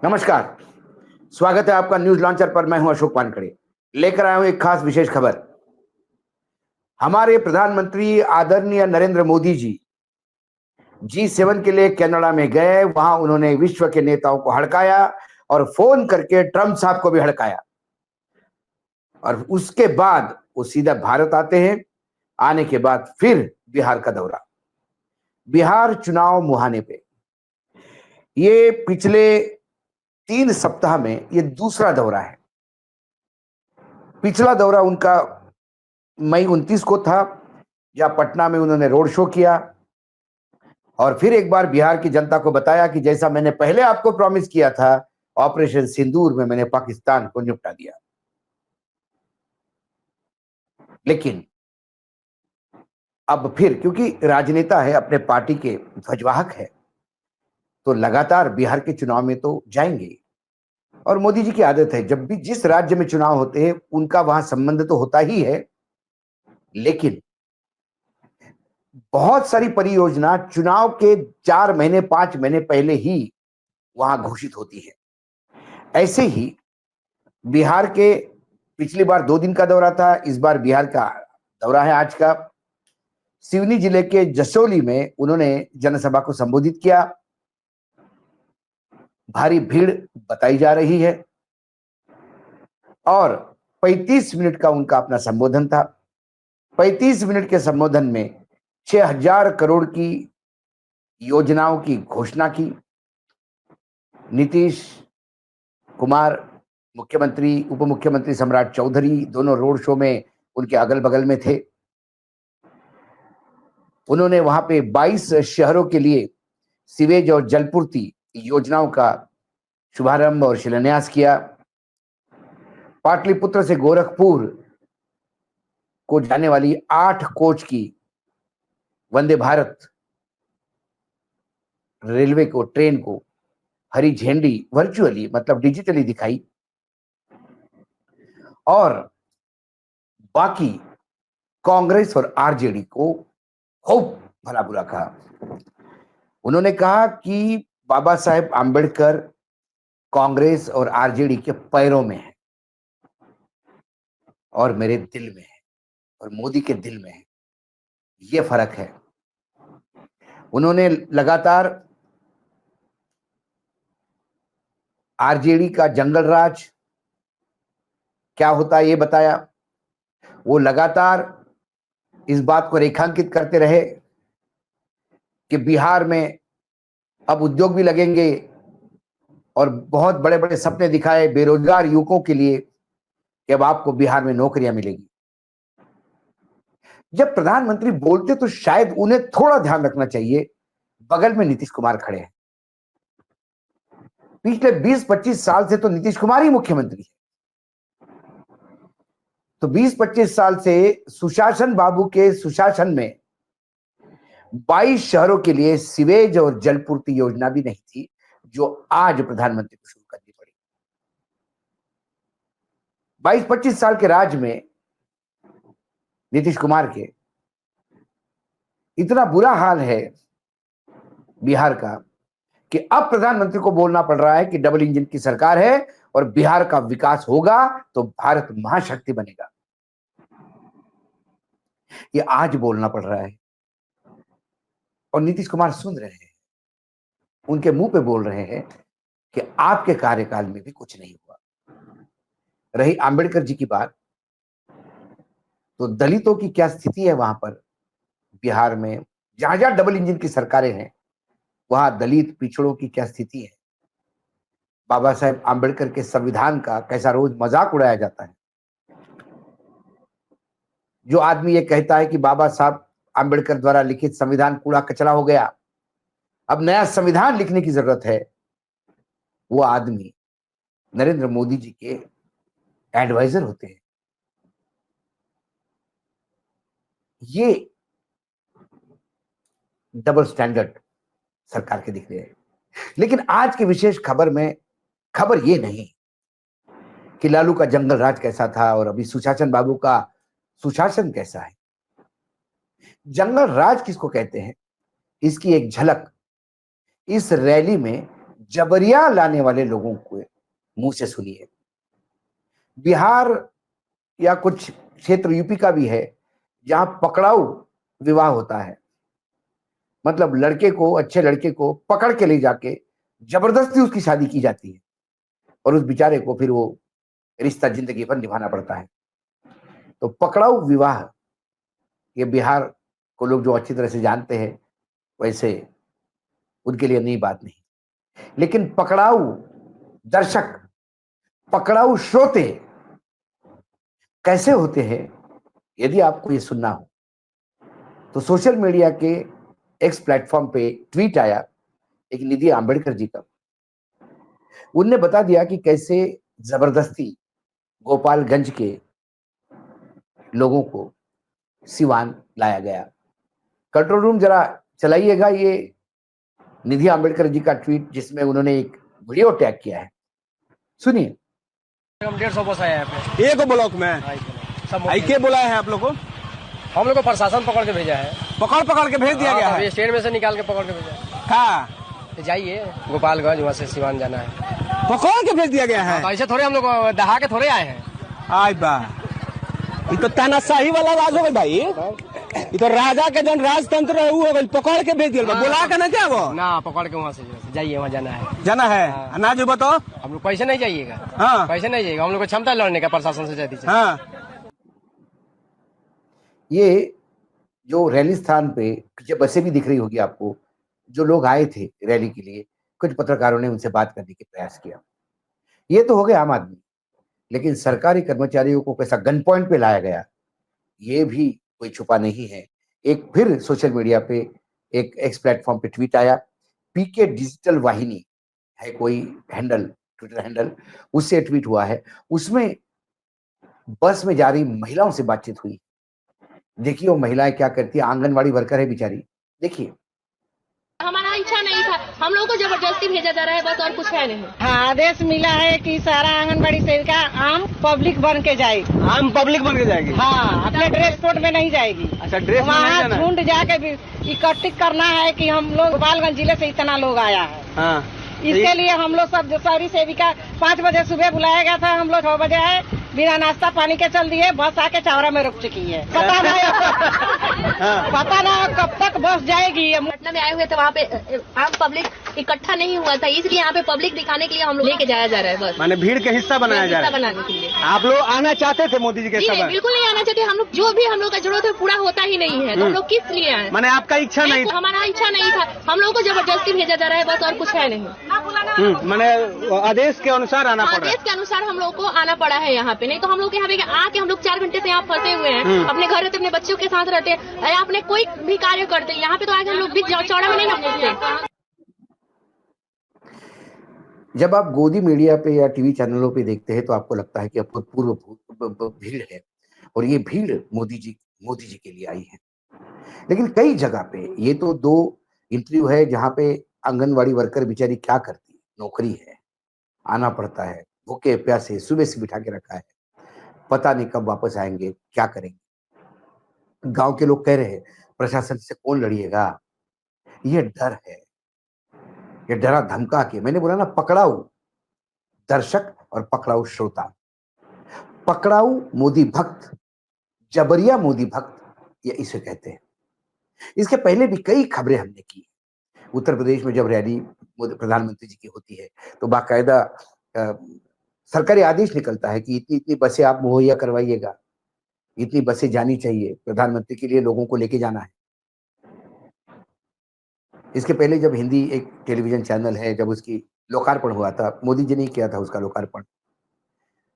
नमस्कार। स्वागत है आपका न्यूज लॉन्चर पर। मैं हूं अशोक वानखड़े। लेकर आया हूं एक खास विशेष खबर। हमारे प्रधानमंत्री आदरणीय नरेंद्र मोदी जी G7 के लिए कनाडा में गए। वहां उन्होंने विश्व के नेताओं को हड़काया और फोन करके ट्रंप साहब को भी हड़काया। और उसके बाद वो सीधा भारत आते हैं। आने के बाद फिर बिहार का दौरा, बिहार चुनाव मुहाने पे। ये पिछले 3 सप्ताह में ये दूसरा दौरा है। पिछला दौरा उनका मई 29 को था, जहां पटना में उन्होंने रोड शो किया और फिर एक बार बिहार की जनता को बताया कि जैसा मैंने पहले आपको प्रॉमिस किया था, ऑपरेशन सिंदूर में मैंने पाकिस्तान को निपटा दिया। लेकिन अब फिर, क्योंकि राजनेता है, अपने पार्टी के ध्वजवाहक है, तो लगातार बिहार के चुनाव में तो जाएंगे। और मोदी जी की आदत है, जब भी जिस राज्य में चुनाव होते हैं उनका वहां संबंध तो होता ही है, लेकिन बहुत सारी परियोजना चुनाव के 4 महीने 5 महीने पहले ही वहां घोषित होती है। ऐसे ही बिहार के पिछली बार 2 दिन का दौरा था, इस बार बिहार का दौरा है आज का। सिवनी जिले के जसोली में उन्होंने जनसभा को संबोधित किया। भारी भीड़ बताई जा रही है और 35 मिनट का उनका अपना संबोधन था। 35 मिनट के संबोधन में 6,000 करोड़ की योजनाओं की घोषणा की। नीतीश कुमार मुख्यमंत्री, उप मुख्यमंत्री सम्राट चौधरी दोनों रोड शो में उनके अगल बगल में थे। उन्होंने वहां पे 22 शहरों के लिए सीवेज और जलपूर्ति योजनाओं का शुभारंभ और शिलान्यास किया। पाटलिपुत्र से गोरखपुर को जाने वाली 8 कोच की वंदे भारत रेलवे को, ट्रेन को हरी झंडी वर्चुअली, मतलब डिजिटली दिखाई। और बाकी कांग्रेस और आरजेडी को खूब भला बुरा कहा। उन्होंने कहा कि बाबा साहेब आंबेडकर कांग्रेस और आरजेडी के पैरों में है और मेरे दिल में है और मोदी के दिल में है। ये फर्क है। उन्होंने लगातार आरजेडी का जंगल राज क्या होता है ये बताया। वो लगातार इस बात को रेखांकित करते रहे कि बिहार में अब उद्योग भी लगेंगे और बहुत बड़े बड़े सपने दिखाए बेरोजगार युवकों के लिए कि अब आपको बिहार में नौकरियां मिलेगी। जब प्रधानमंत्री बोलते तो शायद उन्हें थोड़ा ध्यान रखना चाहिए, बगल में नीतीश कुमार खड़े हैं। पिछले 20-25 साल से तो नीतीश कुमार ही मुख्यमंत्री है। तो 20-25 साल से सुशासन बाबू के सुशासन में 22 शहरों के लिए सीवेज और जलपूर्ति योजना भी नहीं थी, जो आज प्रधानमंत्री को शुरू करनी पड़ी। 22-25 साल के राज में नीतीश कुमार के इतना बुरा हाल है बिहार का कि अब प्रधानमंत्री को बोलना पड़ रहा है कि डबल इंजन की सरकार है और बिहार का विकास होगा तो भारत महाशक्ति बनेगा। ये आज बोलना पड़ रहा है और नीतीश कुमार सुन रहे हैं, उनके मुंह पे बोल रहे हैं कि आपके कार्यकाल में भी कुछ नहीं हुआ। रही आंबेडकर जी की बात, तो दलितों की क्या स्थिति है वहां पर बिहार में, जहां जहां डबल इंजन की सरकारें हैं वहां दलित पिछड़ों की क्या स्थिति है। बाबा साहेब आंबेडकर के संविधान का कैसा रोज मजाक उड़ाया जाता है। जो आदमी ये कहता है कि बाबा साहब आंबेडकर द्वारा लिखित संविधान कूड़ा कचरा हो गया, अब नया संविधान लिखने की जरूरत है, वो आदमी नरेंद्र मोदी जी के एडवाइजर होते हैं। ये डबल स्टैंडर्ड सरकार के दिख रहे हैं। लेकिन आज की विशेष खबर में खबर ये नहीं कि लालू का जंगल राज कैसा था और अभी सुशासन बाबू का सुशासन कैसा है। जंगल राज किसको कहते हैं, इसकी एक झलक इस रैली में जबरिया लाने वाले लोगों को मुंह से सुनिए। बिहार या कुछ क्षेत्र यूपी का भी है जहां पकड़ाऊ विवाह होता है, मतलब लड़के को, अच्छे लड़के को पकड़ के ले जाके जबरदस्ती उसकी शादी की जाती है और उस बेचारे को फिर वो रिश्ता जिंदगी भर निभाना पड़ता है। तो पकड़ाऊ विवाह, ये बिहार को लोग जो अच्छी तरह से जानते हैं, वैसे उनके लिए नई बात नहीं। लेकिन पकड़ाऊ दर्शक, पकड़ाऊ श्रोते कैसे होते हैं, यदि आपको ये सुनना हो तो सोशल मीडिया के एक्स प्लेटफॉर्म पे ट्वीट आया एक निधि आंबेडकर जी का। उनने बता दिया कि कैसे जबरदस्ती गोपालगंज के लोगों को सिवान लाया गया। कंट्रोल रूम जरा चलाइएगा ये निधि आंबेडकर जी का ट्वीट, जिसमें उन्होंने एक वीडियो टैग किया है, सुनिए। हम 150 बस आए यहाँ पे एक ब्लॉक में सब आई के बुलाया है आप लोग को? हम लोग को प्रशासन पकड़ के भेजा है। पकड़ के भेज दिया गया है? स्टेट में से निकाल के पकड़ के भेजा है। कहाँ? जाइए गोपालगंज, वहाँ से सिवान जाना है। पकड़ के भेज दिया गया है? ऐसे थोड़े हम लोग दहा के थोड़े आए हैं। आई बा, ये तो तानाशाही वाला राज हो गई भाई। ये तो राजा के जन राजतंत्र है, वो हो गई। पकड़ के भेज दिया, बुला के ना क्या वो? ना, पकड़ के वहाँ से जाइए, वहाँ जाना है। जाना है? अनाज बताओ। हम लोग पैसे नहीं जाइएगा। हाँ, पैसे नहीं जाइएगा, हम लोग को क्षमता लड़ने का प्रशासन से ज्यादा। हाँ। ये जो रैली स्थान पे जब बसें भी दिख रही होगी आपको, जो लोग आए थे रैली के लिए, कुछ पत्रकारों ने उनसे बात करने का प्रयास किया। ये तो हो गया आम आदमी, लेकिन सरकारी कर्मचारियों को कैसा गन पॉइंट पे लाया गया, ये भी कोई छुपा नहीं है। एक फिर सोशल मीडिया पे एक एक्स प्लेटफॉर्म पे ट्वीट आया, पीके डिजिटल वाहिनी है कोई हैंडल, ट्विटर हैंडल, उससे ट्वीट हुआ है। उसमें बस में जा रही महिलाओं से बातचीत हुई। देखिए वो महिलाएं क्या करती है, आंगनवाड़ी वर्कर है बेचारी, देखिए। हमारा इच्छा नहीं था, हम लोगों को जबरदस्ती भेजा जा रहा है, बस और कुछ है नहीं। हाँ, आदेश मिला है कि सारा आंगनबाड़ी सेविका आम पब्लिक बन के जाएगी। आम पब्लिक बन के जाएगी? हाँ, अपने ड्रेस कोड में नहीं जाएगी। अच्छा, ड्रेस में नहीं जाना है? झुंड जाके भी इकट्ठी करना है कि हम लोग गोपालगंज जिले से इतना लोग आया है। हाँ, इसके लिए हम लोग सब सारी सेविका 5 बजे सुबह बुलाया गया था, हम लोग 6 बजे आए, बिना नाश्ता पानी के चल दिए। बस आके चावरा में रुक चुकी है। पता ना कब तक बस जाएगी। पटना में आए हुए थे, वहाँ पे आम पब्लिक इकट्ठा नहीं हुआ था, इसलिए यहाँ पे पब्लिक दिखाने के लिए हम लोग लेके जाया जा रहा है। बस माने भीड़ के हिस्सा बनाया जा रहा है बनाने के लिए। आप लोग आना चाहते थे मोदी जी के सभा? बिल्कुल नहीं आना चाहते हम लोग, जो भी हम लोग का जरूरत है पूरा होता ही नहीं है, तो हम लोग किस लिए आए? माने आपका इच्छा नहीं? हमारा इच्छा नहीं था, हम लोग को जबरदस्ती भेजा जा रहा है, बस और कुछ है नहीं। माने आदेश के अनुसार आना पड़ा? आदेश के अनुसार हम लोग को आना पड़ा है यहाँ पे, नहीं तो हम लोग यहाँ पे आके हम लोग 4 घंटे से यहाँ फंसे हुए हैं। अपने घर रहते, अपने बच्चों के साथ रहते, अपने कोई भी कार्य करते, यहाँ पे तो आके हम लोग भी चौड़ा में नहीं ना पहुंचते। जब आप गोदी मीडिया पे या टीवी चैनलों पे देखते हैं तो आपको लगता है कि अभूतपूर्व भीड़ है और ये भीड़ मोदी जी के लिए आई है। लेकिन कई जगह पे ये तो 2 इंटरव्यू है जहां पे आंगनवाड़ी वर्कर बेचारी क्या करती, नौकरी है, आना पड़ता है, भूखे प्यासे सुबह से बिठा के रखा है, पता नहीं कब वापस आएंगे, क्या करेंगे। गांव के लोग कह रहे हैं प्रशासन से कौन लड़िएगा, ये डर है, ये डरा धमका के। मैंने बोला ना, पकड़ाऊ दर्शक और पकड़ाऊ श्रोता, पकड़ाऊ मोदी भक्त, जबरिया मोदी भक्त, ये इसे कहते हैं। इसके पहले भी कई खबरें हमने की। उत्तर प्रदेश में जब रैली प्रधानमंत्री जी की होती है तो बाकायदा सरकारी आदेश निकलता है कि इतनी इतनी बसें आप मुहैया करवाइएगा, इतनी बसें जानी चाहिए, प्रधानमंत्री के लिए लोगों को लेके जाना है। इसके पहले जब हिंदी एक टेलीविजन चैनल है, जब उसकी लोकार्पण हुआ था, मोदी जी ने किया था उसका लोकार्पण।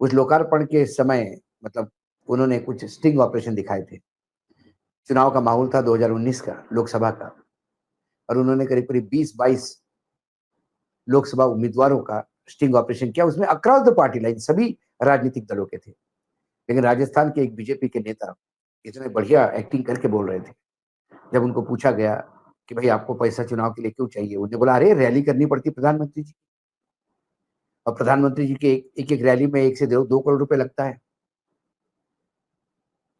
उस लोकार्पण के समय मतलब उन्होंने कुछ स्टिंग ऑपरेशन दिखाए थे। चुनाव का माहौल था 2019 का, लोकसभा का, और उन्होंने करीब करीब 20-22 लोकसभा उम्मीदवारों का स्टिंग ऑपरेशन किया। उसमें अक्रॉस द पार्टी लाइन सभी राजनीतिक दलों के थे। लेकिन राजस्थान के एक बीजेपी के नेता इतने बढ़िया एक्टिंग करके बोल रहे थे, जब उनको पूछा गया कि भाई आपको पैसा चुनाव के लिए क्यों चाहिए, उन्होंने बोला अरे रैली करनी पड़ती प्रधानमंत्री जी, और प्रधानमंत्री जी के एक एक रैली में 1 से 2 करोड़ रुपए लगता है।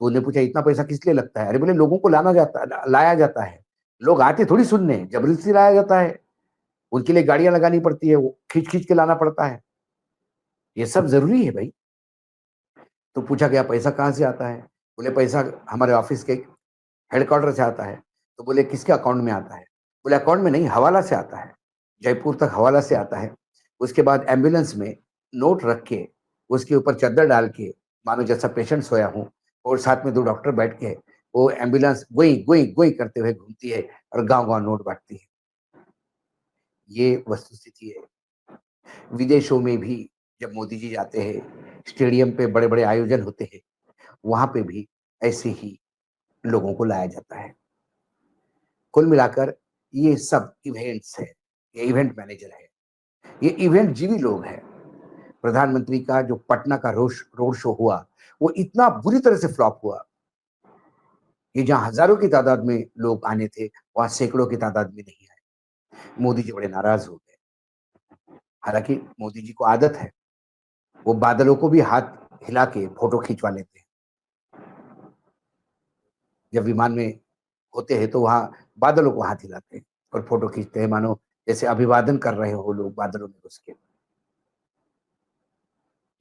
तो उन्होंने पूछा इतना पैसा किस लिए लगता है? अरे बोले लोगों को लाया जाता है, लोग आते थोड़ी सुनने, जबरदस्ती लाया जाता है। उनके लिए गाड़ियां लगानी पड़ती है, वो खींच खींच के लाना पड़ता है। ये सब जरूरी है भाई। तो पूछा गया पैसा कहाँ से आता है? बोले पैसा हमारे ऑफिस के हेडक्वार्टर से आता है। तो बोले किसके अकाउंट में आता है? बोले अकाउंट में नहीं, हवाला से आता है, जयपुर तक हवाला से आता है। उसके बाद एम्बुलेंस में नोट रख के उसके ऊपर चादर डाल के, मानो जैसा पेशेंट सोया हूँ, और साथ में 2 डॉक्टर बैठ के वो एम्बुलेंस गोई गोई गोई करते हुए घूमती है और गांव गांव नोट बांटती है। ये वस्तुस्थिति है। विदेशों में भी जब मोदी जी जाते हैं, स्टेडियम पे बड़े बड़े आयोजन होते हैं, वहां पे भी ऐसे ही लोगों को लाया जाता है। कुल मिलाकर ये सब इवेंट्स है, ये इवेंट मैनेजर है, ये इवेंट जीवी लोग हैं। प्रधानमंत्री का जो पटना का रोड शो हुआ, वो इतना बुरी तरह से फ्लॉप हुआ कि जहां हजारों की तादाद में लोग आने थे, वहां सैकड़ों की तादाद में नहीं आए। मोदी जी बड़े नाराज हो गए। हालांकि मोदी जी को आदत है, वो बादलों को भी हाथ हिला के फोटो खिंचवा लेते हैं। जब विमान में होते हैं तो वहां बादलों को हाथ हिलाते हैं और फोटो खींचते हैं, मानो जैसे अभिवादन कर रहे हो लोग बादलों में घुस के।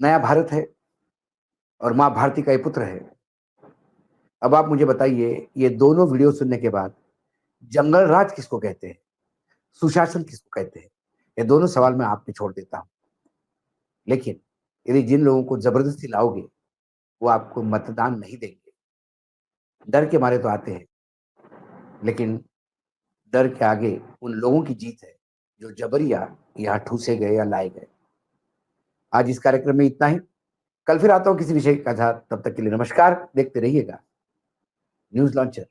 नया भारत है और मां भारती का ये पुत्र है। अब आप मुझे बताइए, ये दोनों वीडियो सुनने के बाद जंगल राज किसको कहते हैं, सुशासन किसको कहते हैं? ये दोनों सवाल मैं आप पे छोड़ देता हूं। लेकिन यदि जिन लोगों को जबरदस्ती लाओगे, वो आपको मतदान नहीं देंगे। डर के मारे तो आते हैं, लेकिन डर के आगे उन लोगों की जीत है जो जबरिया यहाँ ठूसे गए या लाए गए। आज इस कार्यक्रम में इतना ही। कल फिर आता हूं किसी विषय के साथ। तब तक के लिए नमस्कार। देखते रहिएगा न्यूज लॉन्चर।